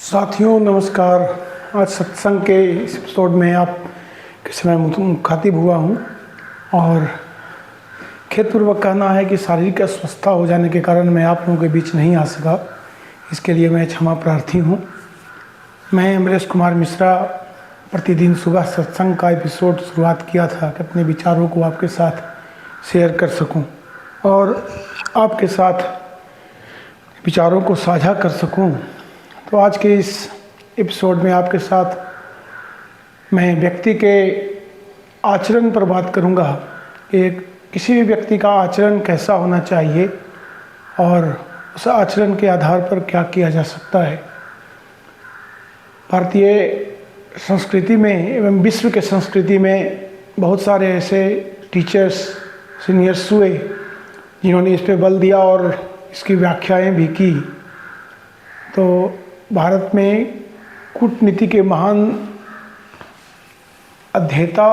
साथियों नमस्कार। आज सत्संग के इस एपिसोड में आप के समय मुखातिब हुआ हूँ और खेदपूर्वक कहना है कि शारीरिक अस्वस्थता हो जाने के कारण मैं आप लोगों के बीच नहीं आ सका। इसके लिए मैं क्षमा प्रार्थी हूँ। मैं अमरेश कुमार मिश्रा प्रतिदिन सुबह सत्संग का एपिसोड शुरुआत किया था कि अपने विचारों को आपके साथ शेयर कर सकूं और आपके साथ विचारों को साझा कर सकूं। तो आज के इस एपिसोड में आपके साथ मैं व्यक्ति के आचरण पर बात करूंगा कि किसी भी व्यक्ति का आचरण कैसा होना चाहिए और उस आचरण के आधार पर क्या किया जा सकता है। भारतीय संस्कृति में एवं विश्व के संस्कृति में बहुत सारे ऐसे टीचर्स सीनियर्स हुए जिन्होंने इस पे बल दिया और इसकी व्याख्याएं भी की। तो भारत में कूटनीति के महान अध्येता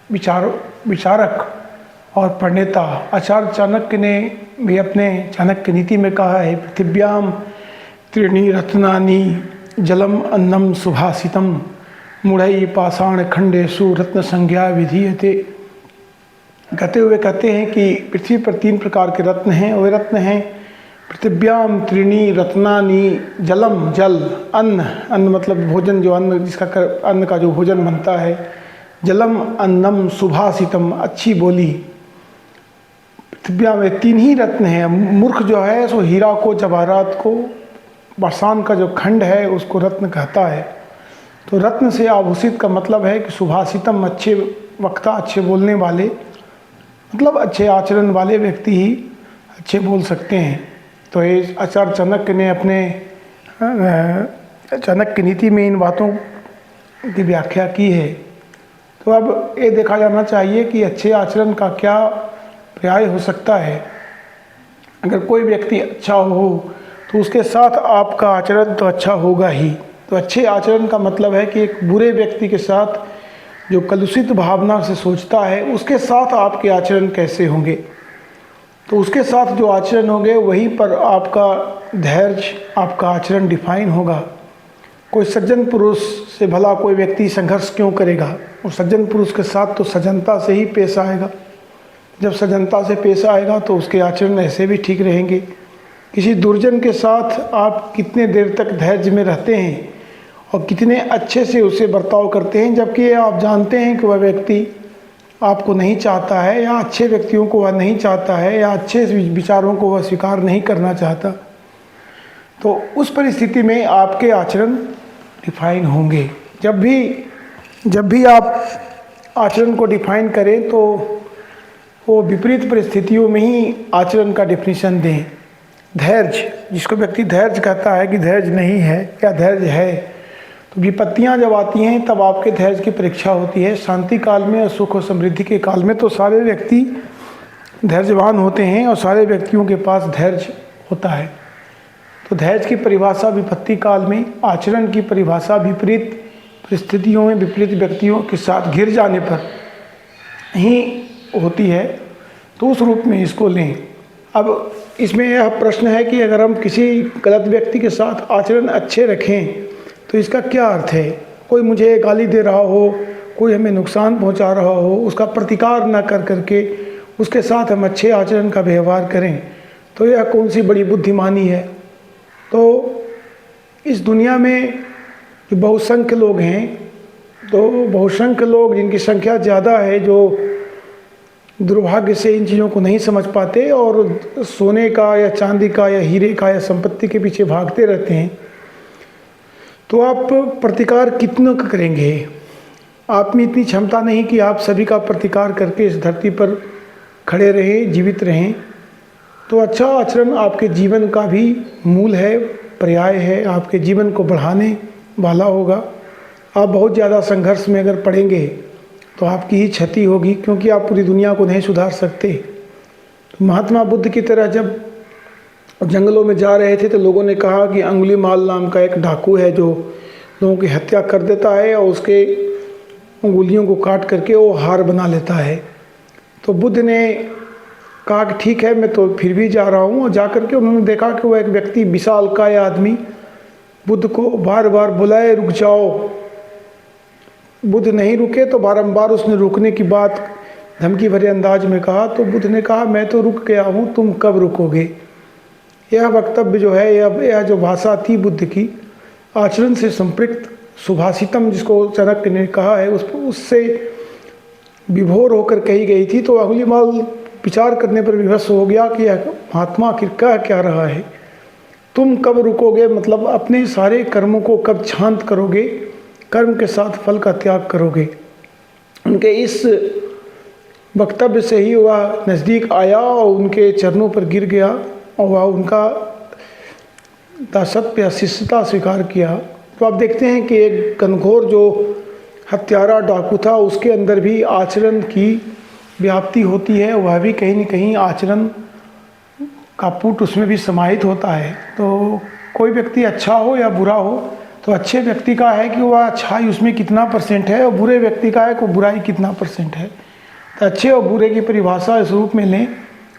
विचारक और प्रणेता आचार्य चाणक्य ने भी अपने चाणक्य नीति में कहा है, पृथिव्याम त्रीणि रत्नानि जलम अन्नम सुभाषितम मूढ़ै पाषाण खंडेषु रत्न संज्ञा विधीयते। कहते हुए कहते हैं कि पृथ्वी पर 3 प्रकार के रत्न हैं। वे रत्न हैं पृथिव्याम त्रीणि रत्नानि जलम जल, अन्न मतलब भोजन, जो अन्न जिसका अन्न का जो भोजन बनता है, जलम अन्नम सुभाषितम अच्छी बोली। पृथिव्या में 3 ही रत्न हैं। मूर्ख जो है सो हीरा को, जवाहरात को, पाषाण का जो खंड है उसको रत्न कहता है। तो रत्न से आभूषित का मतलब है कि सुभाषितम अच्छे वक्ता, अच्छे बोलने वाले, मतलब अच्छे आचरण वाले व्यक्ति ही अच्छे बोल सकते हैं। तो ये आचार्य चाणक्य ने अपने चाणक्य नीति में इन बातों की व्याख्या की है। तो अब ये देखा जाना चाहिए कि अच्छे आचरण का क्या पर्याय हो सकता है। अगर कोई व्यक्ति अच्छा हो तो उसके साथ आपका आचरण तो अच्छा होगा ही। तो अच्छे आचरण का मतलब है कि एक बुरे व्यक्ति के साथ जो कलुषित भावना से सोचता है उसके साथ आपके आचरण कैसे होंगे। तो उसके साथ जो आचरण होंगे वहीं पर आपका धैर्य, आपका आचरण डिफाइन होगा। कोई सज्जन पुरुष से भला कोई व्यक्ति संघर्ष क्यों करेगा। और सज्जन पुरुष के साथ तो सज्जनता से ही पेश आएगा। जब सज्जनता से पेश आएगा तो उसके आचरण ऐसे भी ठीक रहेंगे। किसी दुर्जन के साथ आप कितने देर तक धैर्य में रहते हैं और कितने अच्छे से उससे बर्ताव करते हैं, जबकि आप जानते हैं कि वह व्यक्ति आपको नहीं चाहता है या अच्छे व्यक्तियों को वह नहीं चाहता है या अच्छे विचारों को वह स्वीकार नहीं करना चाहता। तो उस परिस्थिति में आपके आचरण डिफाइन होंगे। जब भी आप आचरण को डिफाइन करें तो वो विपरीत परिस्थितियों में ही आचरण का डिफिनीशन दें। धैर्य, जिसको व्यक्ति धैर्य कहता है कि धैर्य नहीं है या धैर्य है, तो विपत्तियां जब आती हैं तब आपके धैर्य की परीक्षा होती है। शांति काल में और सुख और समृद्धि के काल में तो सारे व्यक्ति धैर्यवान होते हैं और सारे व्यक्तियों के पास धैर्य होता है। तो धैर्य की परिभाषा विपत्ति काल में, आचरण की परिभाषा विपरीत परिस्थितियों में विपरीत व्यक्तियों के साथ घिर जाने पर ही होती है। तो उस रूप में इसको लें। अब इसमें यह प्रश्न है कि अगर हम किसी गलत व्यक्ति के साथ आचरण अच्छे रखें तो इसका क्या अर्थ है। कोई मुझे गाली दे रहा हो, कोई हमें नुकसान पहुंचा रहा हो, उसका प्रतिकार न कर करके उसके साथ हम अच्छे आचरण का व्यवहार करें, तो यह कौन सी बड़ी बुद्धिमानी है। तो इस दुनिया में जो बहुसंख्य लोग हैं, तो बहुसंख्य लोग जिनकी संख्या ज़्यादा है, जो दुर्भाग्य से इन चीज़ों को नहीं समझ पाते और सोने का या चांदी का या हीरे का या संपत्ति के पीछे भागते रहते हैं, तो आप प्रतिकार कितनों का करेंगे। आप में इतनी क्षमता नहीं कि आप सभी का प्रतिकार करके इस धरती पर खड़े रहें, जीवित रहें। तो अच्छा आचरण आपके जीवन का भी मूल है, पर्याय है, आपके जीवन को बढ़ाने वाला होगा। आप बहुत ज़्यादा संघर्ष में अगर पड़ेंगे तो आपकी ही क्षति होगी, क्योंकि आप पूरी दुनिया को नहीं सुधार सकते। तो महात्मा बुद्ध की तरह जब जंगलों में जा रहे थे तो लोगों ने कहा कि अंगुलीमाल नाम का एक डाकू है जो लोगों की हत्या कर देता है और उसके उंगलियों को काट करके वो हार बना लेता है। तो बुद्ध ने कहा कि ठीक है, मैं तो फिर भी जा रहा हूँ। और जा कर के उन्होंने देखा कि वो एक व्यक्ति विशालकाय आदमी बुद्ध को बार बार बुलाए, रुक जाओ। बुद्ध नहीं रुके तो बारंबार उसने रुकने की बात धमकी भरे अंदाज में कहा, तो बुद्ध ने कहा मैं तो रुक गया हूँ, तुम कब रुकोगे। यह वक्तव्य जो है, यह जो भाषा थी बुद्ध की, आचरण से संपृक्त सुभाषितम जिसको चाणक्य ने कहा है, उससे विभोर होकर कही गई थी। तो अंगुलीमाल विचार करने पर विवश हो गया कि यह महात्मा आखिर कह क्या रहा है। तुम कब रुकोगे मतलब अपने सारे कर्मों को कब शांत करोगे, कर्म के साथ फल का त्याग करोगे। उनके इस वक्तव्य से ही वह नज़दीक आया और उनके चरणों पर गिर गया और वह उनका दासत्व या शिष्यता स्वीकार किया। तो आप देखते हैं कि एक घनघोर जो हत्यारा डाकू था, उसके अंदर भी आचरण की व्याप्ति होती है, वह भी कहीं न कहीं आचरण का पुट उसमें भी समाहित होता है। तो कोई व्यक्ति अच्छा हो या बुरा हो, तो अच्छे व्यक्ति का है कि वह अच्छाई उसमें कितना % है, और बुरे व्यक्ति का है कि बुराई कितना % है। तो अच्छे और बुरे की परिभाषा इस रूप में लें,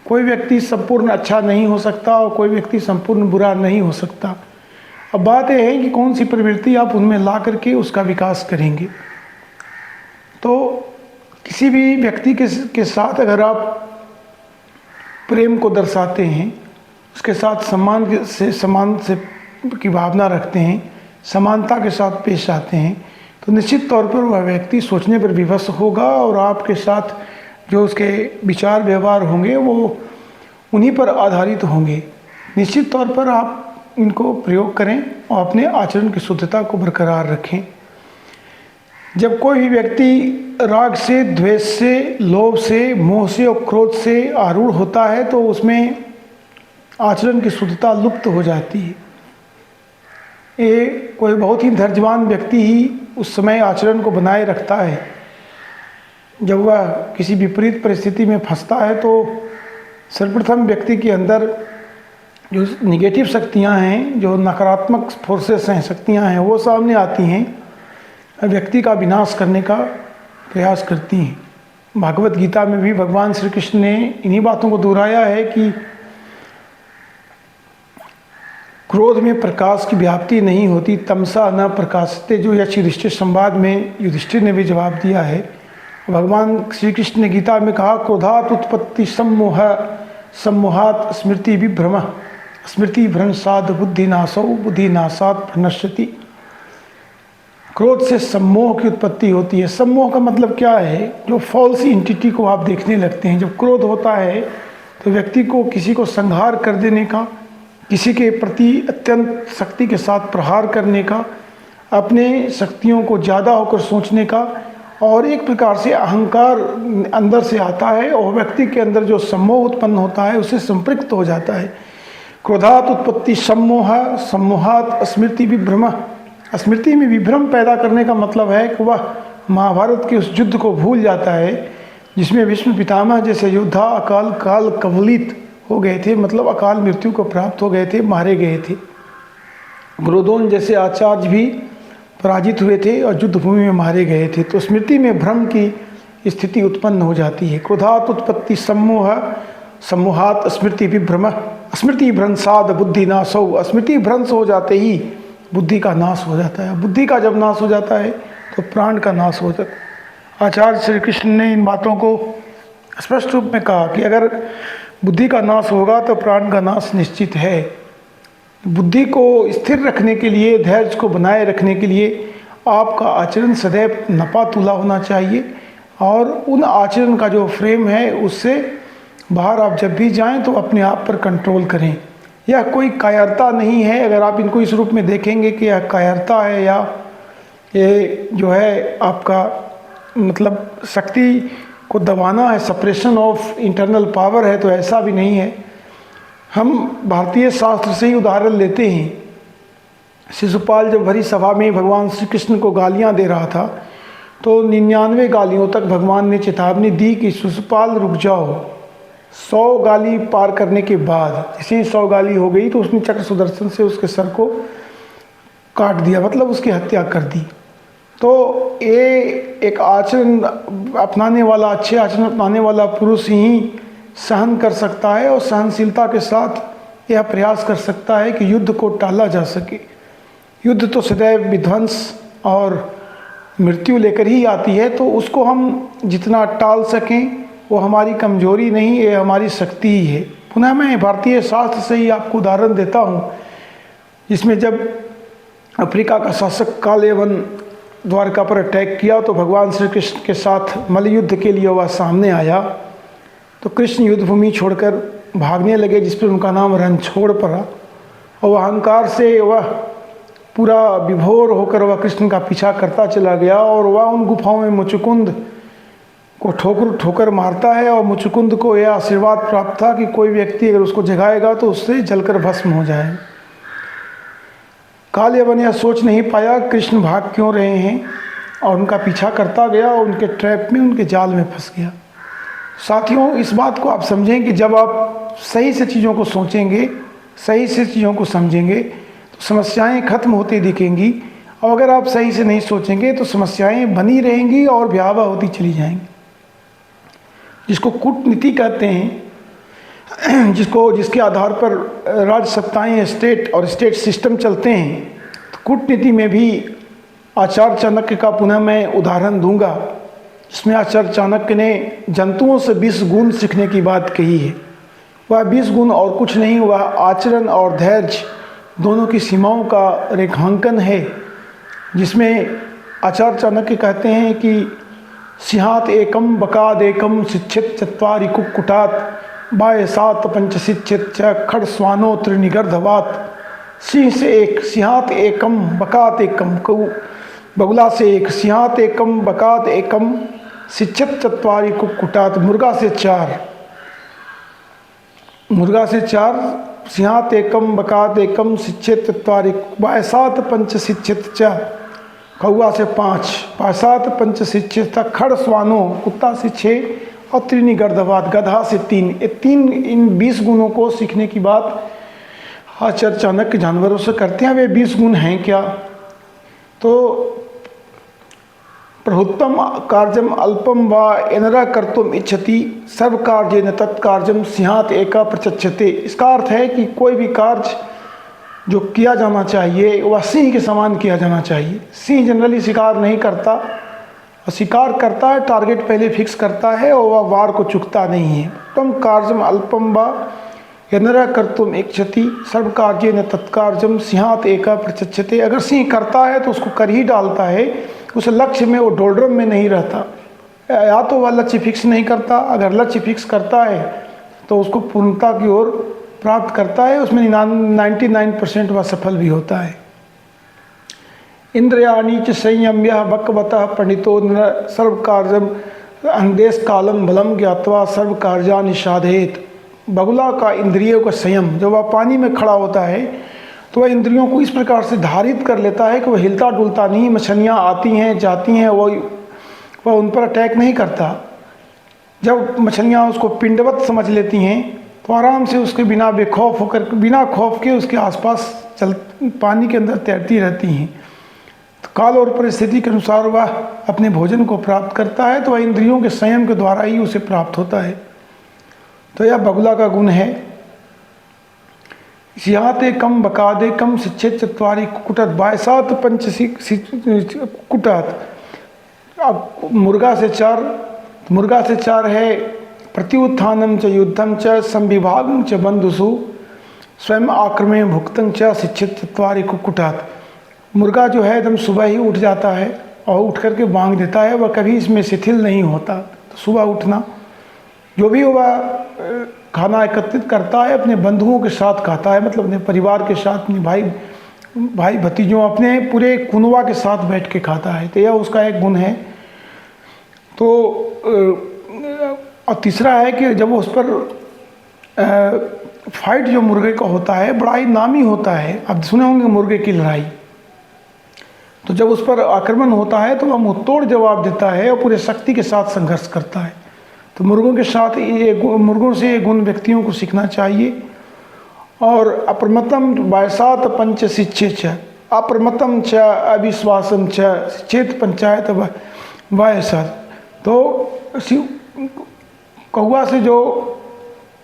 कोई व्यक्ति संपूर्ण अच्छा नहीं हो सकता और कोई व्यक्ति संपूर्ण बुरा नहीं हो सकता। अब बात यह है कि कौन सी प्रवृत्ति आप उनमें ला करके उसका विकास करेंगे। तो किसी भी व्यक्ति के साथ अगर आप प्रेम को दर्शाते हैं, उसके साथ सम्मान से की भावना रखते हैं, समानता के साथ पेश आते हैं, तो निश्चित तौर पर वह व्यक्ति सोचने पर विवश होगा और आपके साथ जो उसके विचार व्यवहार होंगे वो उन्हीं पर आधारित होंगे। निश्चित तौर पर आप इनको प्रयोग करें और अपने आचरण की शुद्धता को बरकरार रखें। जब कोई भी व्यक्ति राग से, द्वेष से, लोभ से, मोह से और क्रोध से आरूढ़ होता है तो उसमें आचरण की शुद्धता लुप्त हो जाती है। ये कोई बहुत ही धैर्यवान व्यक्ति ही उस समय आचरण को बनाए रखता है। जब वह किसी विपरीत परिस्थिति में फंसता है तो सर्वप्रथम व्यक्ति के अंदर जो निगेटिव शक्तियां हैं, जो नकारात्मक फोर्सेस हैं, शक्तियां हैं, वो सामने आती हैं, व्यक्ति का विनाश करने का प्रयास करती हैं। भागवत गीता में भी भगवान श्री कृष्ण ने इन्हीं बातों को दोहराया है कि क्रोध में प्रकाश की व्याप्ति नहीं होती, तमसा न प्रकाशते, जो यक्ष युधिष्ठिर संवाद में युधिष्ठिर ने भी जवाब दिया है। भगवान श्री कृष्ण ने गीता में कहा, क्रोधात उत्पत्ति सम्मोह, सम्मोहात स्मृति विभ्रम, स्मृति भ्रंशाद बुद्धिनाशो, बुद्धिनाशात भ्रनश्यति। क्रोध से सम्मोह की उत्पत्ति होती है। सम्मोह का मतलब क्या है? जो फॉल्स एंटिटी को आप देखने लगते हैं। जब क्रोध होता है तो व्यक्ति को किसी को संहार कर देने का, किसी के प्रति अत्यंत शक्ति के साथ प्रहार करने का, अपने शक्तियों को ज़्यादा होकर सोचने का, और एक प्रकार से अहंकार अंदर से आता है और व्यक्ति के अंदर जो सम्मोह उत्पन्न होता है उससे संपृक्त हो जाता है। क्रोधात उत्पत्ति सम्मोह, सम्मोहात स्मृति विभ्रम। स्मृति में विभ्रम पैदा करने का मतलब है कि वह महाभारत के उस युद्ध को भूल जाता है जिसमें भीष्म पितामह जैसे योद्धा काल कवलित हो गए थे, मतलब अकाल मृत्यु को प्राप्त हो गए थे, मारे गए थे। गुरुद्रोण जैसे आचार्य भी पराजित हुए थे और युद्ध भूमि में मारे गए थे। तो स्मृति में भ्रम की स्थिति उत्पन्न हो जाती है। क्रोधात उत्पत्ति सम्मोह, सम्मोहात स्मृति विभ्रम, स्मृति भ्रंशाद बुद्धिनाशो। स्मृति भ्रंश हो जाते ही बुद्धि का नाश हो जाता है। बुद्धि का जब नाश हो जाता है तो प्राण का नाश हो जाता है। आचार्य श्री कृष्ण ने इन बातों को स्पष्ट रूप में कहा कि अगर बुद्धि का नाश होगा तो प्राण का नाश निश्चित है। बुद्धि को स्थिर रखने के लिए, धैर्य को बनाए रखने के लिए आपका आचरण सदैव नपातुला होना चाहिए, और उन आचरण का जो फ्रेम है उससे बाहर आप जब भी जाएं तो अपने आप पर कंट्रोल करें। यह कोई कायरता नहीं है। अगर आप इनको इस रूप में देखेंगे कि यह कायरता है या ये जो है आपका मतलब शक्ति को दबाना है, सप्रेशन ऑफ इंटरनल पावर है, तो ऐसा भी नहीं है। हम भारतीय शास्त्र से ही उदाहरण लेते हैं। शिशुपाल जब भरी सभा में भगवान श्री कृष्ण को गालियां दे रहा था तो 99 गालियों तक भगवान ने चेतावनी दी कि शिशुपाल रुक जाओ। 100 गाली पार करने के बाद जैसे 100 गाली हो गई तो उसने चक्र सुदर्शन से उसके सर को काट दिया, मतलब उसकी हत्या कर दी। तो ये एक आचरण अपनाने वाला, अच्छे आचरण अपनाने वाला पुरुष ही सहन कर सकता है और सहनशीलता के साथ यह प्रयास कर सकता है कि युद्ध को टाला जा सके। युद्ध तो सदैव विध्वंस और मृत्यु लेकर ही आती है, तो उसको हम जितना टाल सकें वो हमारी कमजोरी नहीं, ये हमारी शक्ति ही है। पुनः मैं भारतीय शास्त्र से ही आपको उदाहरण देता हूँ, जिसमें जब अफ्रीका का शासक कालयवन द्वारका पर अटैक किया तो भगवान श्री कृष्ण के साथ मल्लयुद्ध के लिए वह सामने आया, तो कृष्ण युद्धभूमि छोड़कर भागने लगे, जिस पर उनका नाम रणछोड़ पड़ा। और वह अहंकार से वह पूरा विभोर होकर वह कृष्ण का पीछा करता चला गया, और वह उन गुफाओं में मुचुकुंद को ठोकर ठोकर मारता है। और मुचुकुंद को यह आशीर्वाद प्राप्त था कि कोई व्यक्ति अगर उसको जगाएगा तो उससे जलकर भस्म हो जाए। कालयवन यह सोच नहीं पाया कृष्ण भाग क्यों रहे हैं, और उनका पीछा करता गया और उनके ट्रैप में, उनके जाल में फंस गया। साथियों, इस बात को आप समझें कि जब आप सही से चीज़ों को सोचेंगे, सही से चीज़ों को समझेंगे, तो समस्याएं खत्म होती दिखेंगी। और अगर आप सही से नहीं सोचेंगे तो समस्याएं बनी रहेंगी और भयावह होती चली जाएंगी। जिसको कूटनीति कहते हैं, जिसके आधार पर राज्य सत्ताएं, स्टेट और स्टेट सिस्टम चलते हैं, तो कूटनीति में भी आचार्य चाणक्य का पुनः मैं उदाहरण दूंगा, जिसमें आचार्य चाणक्य ने जंतुओं से 20 गुण सीखने की बात कही है। वह 20 गुण और कुछ नहीं, वह आचरण और धैर्य दोनों की सीमाओं का रेखांकन है, जिसमें आचार्य चाणक्य कहते हैं कि सिंहात एकम बकाद एकम शिक्षित चत्वारि कुक्कुटात बायसात पंचशिक्षित च खड़ स्वानो त्रिनिगर्धवात। सिंह से एक, सिंहात एकम बकात एकम, बगुला से एक, सिंहात एकम बकात एकम शिक्षित चत्वारि कुक्कुटात। मुर्गा से 4, मुर्गा से 4, सिंहात एकम बकात एकम शिक्षित चत्वारि बायसात पंचशिक्षित च। कौआ से 5, पायसात पंचशिक्षित खड़ स्वानो, कुत्ता से 6 और त्रिनिगर्धवात, गधा से 3। इन 20 गुणों को सीखने की बात आचार्य चाणक्य जानवरों से करते हैं। वे 20 गुण हैं क्या? तो प्रहुत्तम कार्यम अल्पम व एनरा कर्तुम इच्छति सर्व कार्य न तत्कार्यम सिंहात एका प्रचक्षते। इसका अर्थ है कि कोई भी कार्य जो किया जाना चाहिए वह सिंह के समान किया जाना चाहिए। सिंह जनरली शिकार नहीं करता, और शिकार करता है टारगेट पहले फिक्स करता है और वह वार को चुकता नहीं है। तम कार्यम अल्पम व यनरा कर्तुम इच्छति सर्व कार्य न तत्कार्यम सिंहात एका प्रचक्षते। अगर सिंह करता है तो उसको कर ही डालता है, उस लक्ष्य में वो डोलड्रम में नहीं रहता। या तो वह लक्ष्य फिक्स नहीं करता, अगर लक्ष्य फिक्स करता है तो उसको पूर्णता की ओर प्राप्त करता है, उसमें 99% वह सफल भी होता है। इंद्रियाणि च संयम्य बकवतः पंडितो सर्व कार्यम अंदेश कालम बलम ज्ञात्वा सर्व कार्यानि साधयेत। बगुला का इंद्रियों का संयम, जब वह पानी में खड़ा होता है तो वह इंद्रियों को इस प्रकार से धारित कर लेता है कि वह हिलता डुलता नहीं। मछलियाँ आती हैं जाती हैं, वह उन पर अटैक नहीं करता। जब मछलियाँ उसको पिंडवत समझ लेती हैं तो आराम से उसके बिना बेखौफ होकर, बिना खौफ के उसके आसपास पानी के अंदर तैरती रहती हैं। तो काल और परिस्थिति के अनुसार वह अपने भोजन को प्राप्त करता है, तो वह इंद्रियों के संयम के द्वारा ही उसे प्राप्त होता है। तो यह बगुला का गुण है। सिंहाते कम बकादे कम शिक्षित चत्वारि कुकुटात बायसात पंच कुकुटात। अब मुर्गा से 4, मुर्गा से 4 है प्रत्युत्थानम च युद्धम च संविभागम च बंधुषु स्वयं आक्रमे भुक्तं च शिक्षित चत्वारि कुक्कुटात। मुर्गा जो है एकदम सुबह ही उठ जाता है और उठ करके बांग देता है, वह कभी इसमें शिथिल नहीं होता। तो सुबह उठना, जो भी वह खाना एकत्रित करता है अपने बंधुओं के साथ खाता है, मतलब अपने परिवार के साथ, अपने भाई भतीजों, अपने पूरे कुनवा के साथ बैठ के खाता है। तो यह उसका एक गुण है। तो और तीसरा है कि जब उस पर फाइट जो मुर्गे का होता है बड़ा ही नामी होता है। अब सुने होंगे मुर्गे की लड़ाई, तो जब उस पर आक्रमण होता है तो वह मुंहतोड़ जवाब देता है और पूरे शक्ति के साथ संघर्ष करता है। तो मुर्गों के साथ मुर्गों से ये गुण व्यक्तियों को सीखना चाहिए। और अप्रमतम बायसात पंच शिक्षे च अप्रमतम च अविश्वासम च चेत पंचायत वायसा। तो कौआ से जो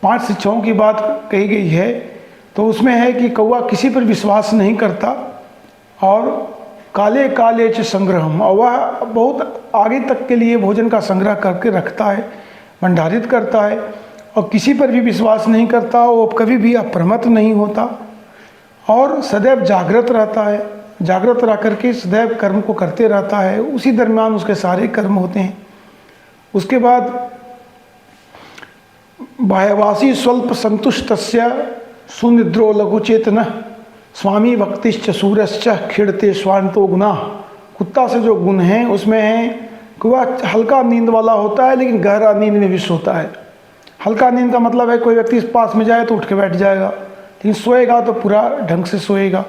5 शिक्षाओं की बात कही गई है, तो उसमें है कि कौआ किसी पर विश्वास नहीं करता और काले काले च संग्रहम, और वह बहुत आगे तक के लिए भोजन का संग्रह करके रखता है, भंडारित करता है और किसी पर भी विश्वास नहीं करता, वो कभी भी अप्रमत्त नहीं होता और सदैव जागृत रहता है। जागृत रह करके सदैव कर्म को करते रहता है, उसी दरमियान उसके सारे कर्म होते हैं। उसके बाद बाह्यवासी स्वल्प संतुष्टस्य सुनिद्रो लघुचेतन स्वामी भक्तिश्च सूरश्च खिड़ते स्वांतो गुना। कुत्ता से जो गुण हैं उसमें है कि वह हल्का नींद वाला होता है लेकिन गहरा नींद में भी सोता है। हल्का नींद का मतलब है कोई व्यक्ति इस पास में जाए तो उठ के बैठ जाएगा, लेकिन सोएगा तो पूरा ढंग से सोएगा।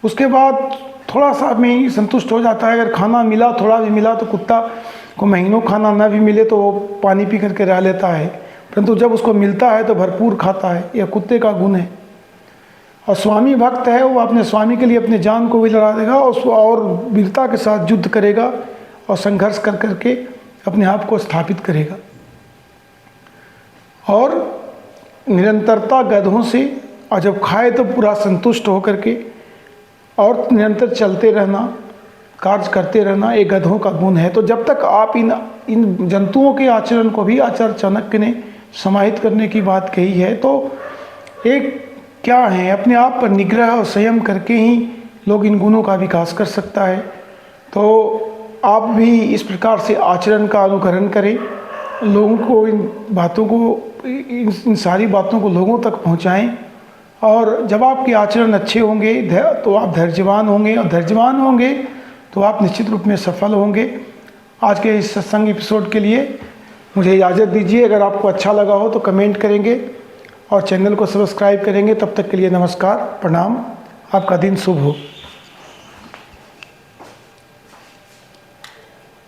उसके बाद थोड़ा सा में ही संतुष्ट हो जाता है। अगर खाना मिला, थोड़ा भी मिला, तो कुत्ता को महीनों खाना ना भी मिले तो वो पानी पी करके रह लेता है, परंतु जब उसको मिलता है तो भरपूर खाता है। यह कुत्ते का गुण है। और स्वामी भक्त है, वो अपने स्वामी के लिए अपने जान को भी लड़ा देगा और वीरता के साथ युद्ध करेगा और संघर्ष कर करके अपने आप को स्थापित करेगा। और निरंतरता गधों से, और जब खाए तो पूरा संतुष्ट होकर के और निरंतर चलते रहना, कार्य करते रहना, ये गधों का गुण है। तो जब तक आप इन जंतुओं के आचरण को भी आचार्य चाणक्य ने समाहित करने की बात कही है, तो एक क्या है, अपने आप पर निग्रह और संयम करके ही लोग इन गुणों का विकास कर सकता है। तो आप भी इस प्रकार से आचरण का अनुकरण करें, लोगों को इन बातों को, इन सारी बातों को लोगों तक पहुंचाएं। और जब आपके आचरण अच्छे होंगे तो आप धैर्यवान होंगे, और धैर्यवान होंगे तो आप निश्चित रूप में सफल होंगे। आज के इस सत्संग एपिसोड के लिए मुझे इजाज़त दीजिए। अगर आपको अच्छा लगा हो तो कमेंट करेंगे और चैनल को सब्सक्राइब करेंगे। तब तक के लिए नमस्कार, प्रणाम, आपका दिन शुभ हो।